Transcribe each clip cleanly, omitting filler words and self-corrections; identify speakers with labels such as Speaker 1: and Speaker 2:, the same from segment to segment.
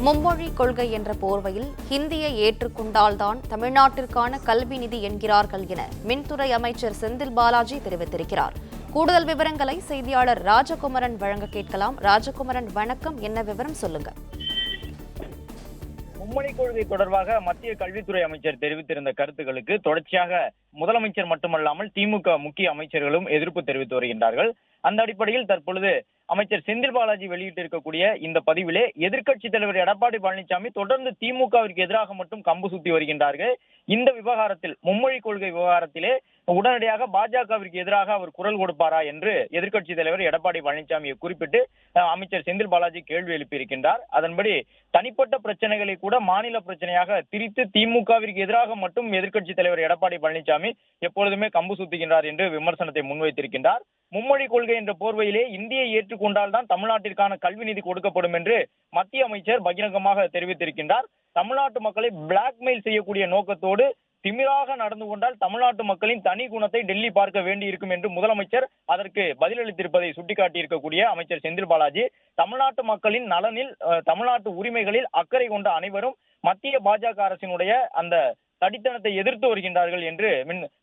Speaker 1: மும்மொழி கொள்கை என்ற போர்வையில் ஹிந்தியை ஏற்றுக்கொண்டால்தான் தமிழ்நாட்டிற்கான கல்வி நிதி என்கிறார்கள் என மின்துறை அமைச்சர் செந்தில் பாலாஜி தெரிவித்திருக்கிறார். கூடுதல் விவரங்களை செய்தியாளர் ராஜகுமரன் வழங்க கேட்கலாம். ராஜகுமரன், வணக்கம். என்ன விவரம் சொல்லுங்க.
Speaker 2: மும்மொழி கொள்கை தொடர்பாக மத்திய கல்வித்துறை அமைச்சர் தெரிவித்திருந்த கருத்துக்களுக்கு தொடர்ச்சியாக முதலமைச்சர் மட்டுமல்லாமல் திமுக முக்கிய அமைச்சர்களும் எதிர்ப்பு தெரிவித்து வருகின்றார்கள். அந்த அடிப்படையில் தற்பொழுது அமைச்சர் செந்தில் பாலாஜி வெளியிட்டிருக்கக்கூடிய இந்த பதிவிலே எதிர்க்கட்சித் தலைவர் எடப்பாடி பழனிசாமி தொடர்ந்து திமுகவிற்கு எதிராக மட்டும் கம்பு சுத்தி வருகின்றார்கள். இந்த விவகாரத்தில் மும்மொழி கொள்கை விவகாரத்திலே உடனடியாக பாஜகவிற்கு எதிராக அவர் குரல் கொடுப்பாரா என்று எதிர்க்கட்சித் தலைவர் எடப்பாடி பழனிசாமியை குறிப்பிட்டு அமைச்சர் செந்தில் பாலாஜி கேள்வி எழுப்பியிருக்கின்றார். அதன்படி தனிப்பட்ட பிரச்சனைகளை கூட மாநில பிரச்சனையாக திரித்து திமுகவிற்கு எதிராக மட்டும் எதிர்க்கட்சித் தலைவர் எடப்பாடி பழனிசாமி எப்பொழுதுமே கம்பு சுத்துகின்றார் என்று விமர்சனத்தை முன்வைத்திருக்கின்றார். மும்மொழி கொள்கை என்ற போர்வையிலே இந்தியை ஏற்றுக்கொண்டால் தான் தமிழ்நாட்டிற்கான கல்வி நிதி கொடுக்கப்படும் என்று மத்திய அமைச்சர் பகிரங்கமாக தெரிவித்திருக்கின்றார். தமிழ்நாட்டு மக்களை பிளாக்மெயில் செய்யக்கூடிய நோக்கத்தோடு திமிராக நடந்து கொண்டால் தமிழ்நாட்டு மக்களின் தனி குணத்தை டெல்லி பார்க்க வேண்டியிருக்கும் என்று முதலமைச்சர் அதற்கு பதிலளித்திருப்பதை சுட்டிக்காட்டியிருக்கக்கூடிய அமைச்சர் செந்தில் பாலாஜி, தமிழ்நாட்டு மக்களின் நலனில் தமிழ்நாட்டு உரிமைகளில் அக்கறை கொண்ட அனைவரும் மத்திய பாஜக அரசினுடைய அந்த தடித்தனத்தை எதிர்த்து வருகின்றார்கள் என்று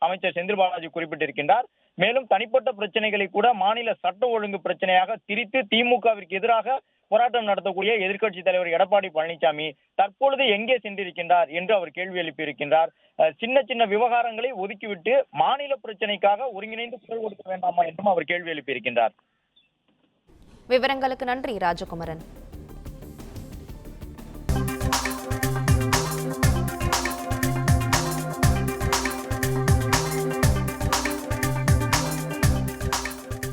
Speaker 2: அமைச்சர் செந்தில் பாலாஜி குறிப்பிட்டிருக்கின்றார். மேலும் தனிப்பட்ட பிரச்சனைகளை கூட மாநில சட்ட ஒழுங்கு பிரச்சனையாக திரித்து திமுகவிற்கு எதிராக போராட்டம் நடத்தக்கூடிய எதிர்க்கட்சி தலைவர் எடப்பாடி பழனிசாமி தற்பொழுது எங்கே சென்றிருக்கின்றார் என்று அவர் கேள்வி எழுப்பியிருக்கின்றார். சின்ன சின்ன விவகாரங்களை ஒதுக்கிவிட்டு மாநில பிரச்சனைக்காக ஒருங்கிணைந்து குரல் கொடுக்க வேண்டாமா என்றும் அவர் கேள்வி எழுப்பியிருக்கின்றார்.
Speaker 1: விவரங்களுக்கு நன்றி ராஜகுமரன்.